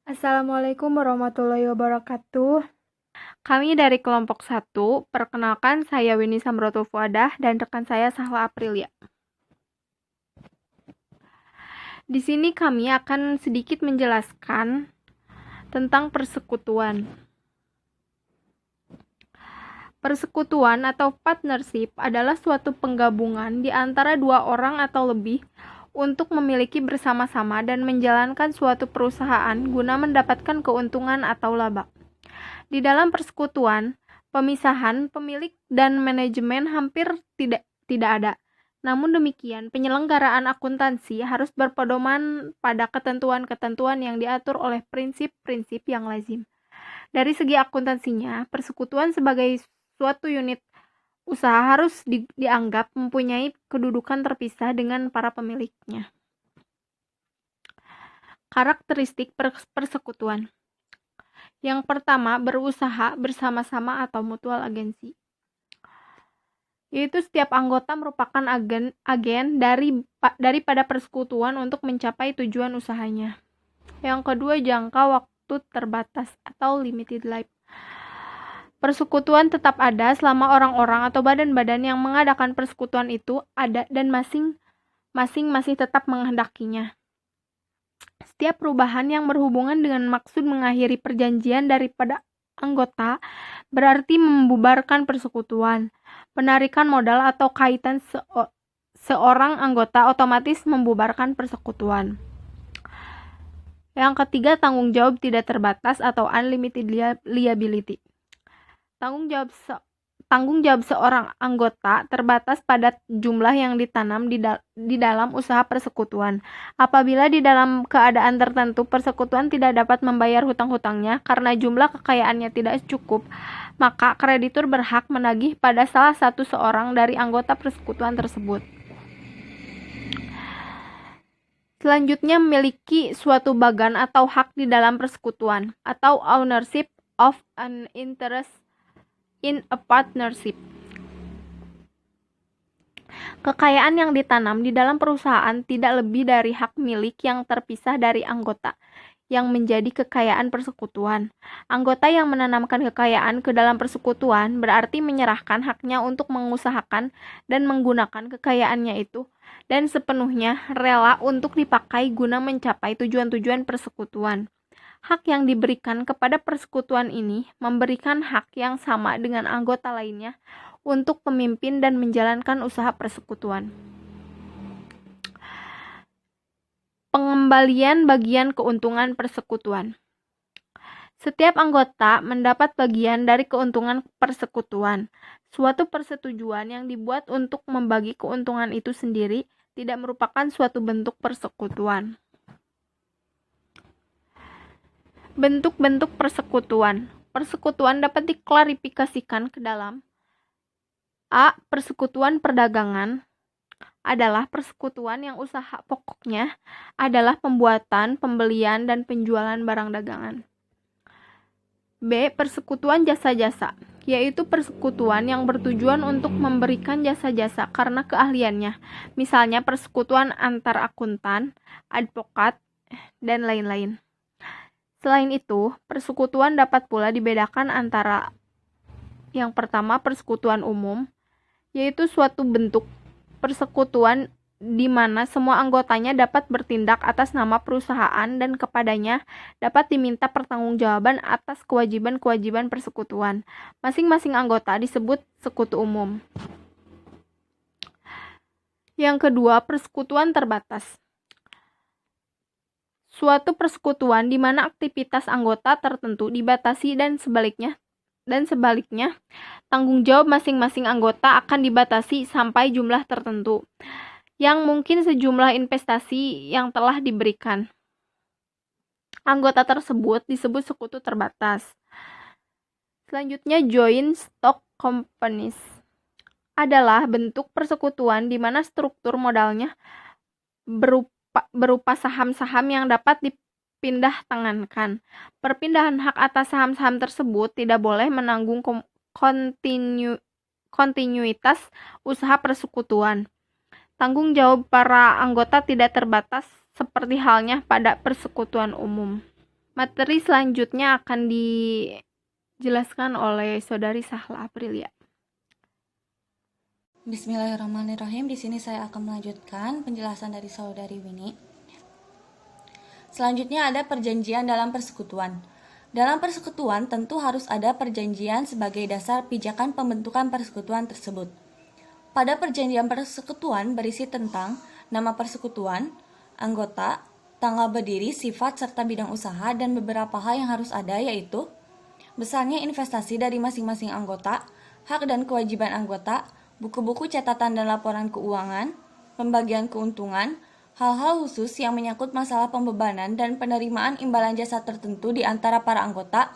Assalamualaikum warahmatullahi wabarakatuh. Kami dari kelompok 1, perkenalkan saya Winnie Samrotul Fuadah dan rekan saya Sahla Aprilia. Di sini kami akan sedikit menjelaskan tentang persekutuan. Persekutuan atau partnership adalah suatu penggabungan di antara dua orang atau lebih untuk memiliki bersama-sama dan menjalankan suatu perusahaan guna mendapatkan keuntungan atau laba. Di dalam persekutuan, pemisahan pemilik dan manajemen hampir tidak ada. Namun demikian, penyelenggaraan akuntansi harus berpedoman pada ketentuan-ketentuan yang diatur oleh prinsip-prinsip yang lazim. Dari segi akuntansinya, persekutuan sebagai suatu unit usaha harus dianggap mempunyai kedudukan terpisah dengan para pemiliknya. Karakteristik persekutuan. Yang pertama, berusaha bersama-sama atau mutual agensi. Yaitu setiap anggota merupakan agen daripada persekutuan untuk mencapai tujuan usahanya. Yang kedua, jangka waktu terbatas atau limited life. Persekutuan tetap ada selama orang-orang atau badan-badan yang mengadakan persekutuan itu ada dan masing-masing masih tetap menghendakinya. Setiap perubahan yang berhubungan dengan maksud mengakhiri perjanjian daripada anggota berarti membubarkan persekutuan. Penarikan modal atau kaitan seorang anggota otomatis membubarkan persekutuan. Yang ketiga, tanggung jawab tidak terbatas atau unlimited liability. Tanggung jawab seorang anggota terbatas pada jumlah yang ditanam di dalam usaha persekutuan. Apabila di dalam keadaan tertentu persekutuan tidak dapat membayar hutang-hutangnya karena jumlah kekayaannya tidak cukup, maka kreditur berhak menagih pada salah satu seorang dari anggota persekutuan tersebut. Selanjutnya, memiliki suatu bagan atau hak di dalam persekutuan atau ownership of an interest in a partnership. Kekayaan yang ditanam di dalam perusahaan tidak lebih dari hak milik yang terpisah dari anggota yang menjadi kekayaan persekutuan. Anggota yang menanamkan kekayaan ke dalam persekutuan berarti menyerahkan haknya untuk mengusahakan dan menggunakan kekayaannya itu dan sepenuhnya rela untuk dipakai guna mencapai tujuan-tujuan persekutuan. Hak yang diberikan kepada persekutuan ini memberikan hak yang sama dengan anggota lainnya untuk memimpin dan menjalankan usaha persekutuan. Pengembalian bagian keuntungan persekutuan. Setiap anggota mendapat bagian dari keuntungan persekutuan. Suatu persetujuan yang dibuat untuk membagi keuntungan itu sendiri tidak merupakan suatu bentuk persekutuan. Bentuk-bentuk persekutuan. Persekutuan dapat diklarifikasikan ke dalam A. Persekutuan perdagangan adalah persekutuan yang usaha pokoknya adalah pembuatan, pembelian, dan penjualan barang dagangan. B. Persekutuan jasa-jasa, yaitu persekutuan yang bertujuan untuk memberikan jasa-jasa karena keahliannya, misalnya persekutuan antar akuntan, advokat, dan lain-lain. Selain itu, persekutuan dapat pula dibedakan antara yang pertama, persekutuan umum, yaitu suatu bentuk persekutuan di mana semua anggotanya dapat bertindak atas nama perusahaan dan kepadanya dapat diminta pertanggungjawaban atas kewajiban-kewajiban persekutuan. Masing-masing anggota disebut sekutu umum. Yang kedua, persekutuan terbatas. Suatu persekutuan di mana aktivitas anggota tertentu dibatasi dan sebaliknya, tanggung jawab masing-masing anggota akan dibatasi sampai jumlah tertentu, yang mungkin sejumlah investasi yang telah diberikan. Anggota tersebut disebut sekutu terbatas. Selanjutnya, joint stock companies adalah bentuk persekutuan di mana struktur modalnya berupa saham-saham yang dapat dipindah tangankan. Perpindahan hak atas saham-saham tersebut tidak boleh menanggung kontinuitas usaha persekutuan. Tanggung jawab para anggota tidak terbatas seperti halnya pada persekutuan umum. Materi selanjutnya akan dijelaskan oleh Saudari Sahla Aprilia. Bismillahirrahmanirrahim. Di sini saya akan melanjutkan penjelasan dari Saudari Winnie. Selanjutnya ada perjanjian dalam persekutuan. Dalam persekutuan tentu harus ada perjanjian sebagai dasar pijakan pembentukan persekutuan tersebut. Pada perjanjian persekutuan berisi tentang nama persekutuan, anggota, tanggal berdiri, sifat, serta bidang usaha, dan beberapa hal yang harus ada, yaitu besarnya investasi dari masing-masing anggota, hak dan kewajiban anggota, buku-buku catatan dan laporan keuangan, pembagian keuntungan, hal-hal khusus yang menyangkut masalah pembebanan dan penerimaan imbalan jasa tertentu di antara para anggota,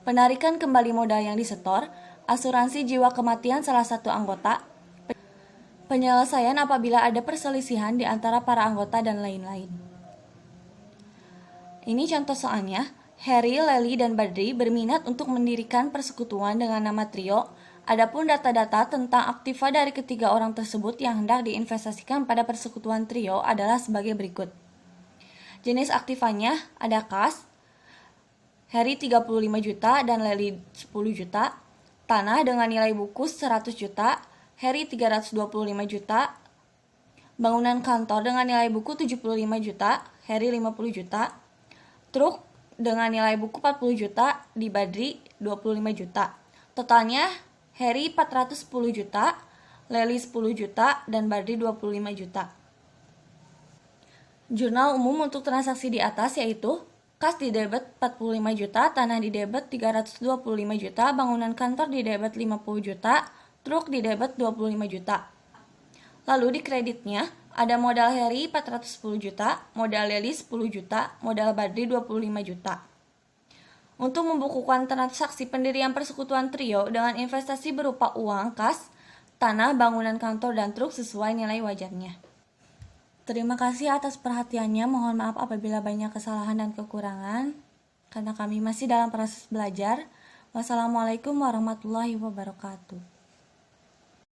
penarikan kembali modal yang disetor, asuransi jiwa kematian salah satu anggota, penyelesaian apabila ada perselisihan di antara para anggota, dan lain-lain. Ini contoh soalnya. Harry, Lely, dan Badri berminat untuk mendirikan persekutuan dengan nama Trio. Adapun data-data tentang aktiva dari ketiga orang tersebut yang hendak diinvestasikan pada persekutuan Trio adalah sebagai berikut. Jenis aktivanya ada kas, Harry 35 juta dan Lely 10 juta, tanah dengan nilai buku 100 juta, Harry 325 juta, bangunan kantor dengan nilai buku 75 juta, Harry 50 juta, truk dengan nilai buku 40 juta, di Badri 25 juta. Totalnya Harry 410 juta, Lely 10 juta, dan Badri 25 juta. Jurnal umum untuk transaksi di atas yaitu kas di debit 45 juta, tanah di debit 325 juta, bangunan kantor di debit 50 juta, truk di debit 25 juta. Lalu di kreditnya ada modal Harry 410 juta, modal Lely 10 juta, modal Badri 25 juta. Untuk membukukan transaksi pendirian persekutuan Trio dengan investasi berupa uang, kas, tanah, bangunan kantor, dan truk sesuai nilai wajarnya. Terima kasih atas perhatiannya. Mohon maaf apabila banyak kesalahan dan kekurangan, karena kami masih dalam proses belajar. Wassalamualaikum warahmatullahi wabarakatuh.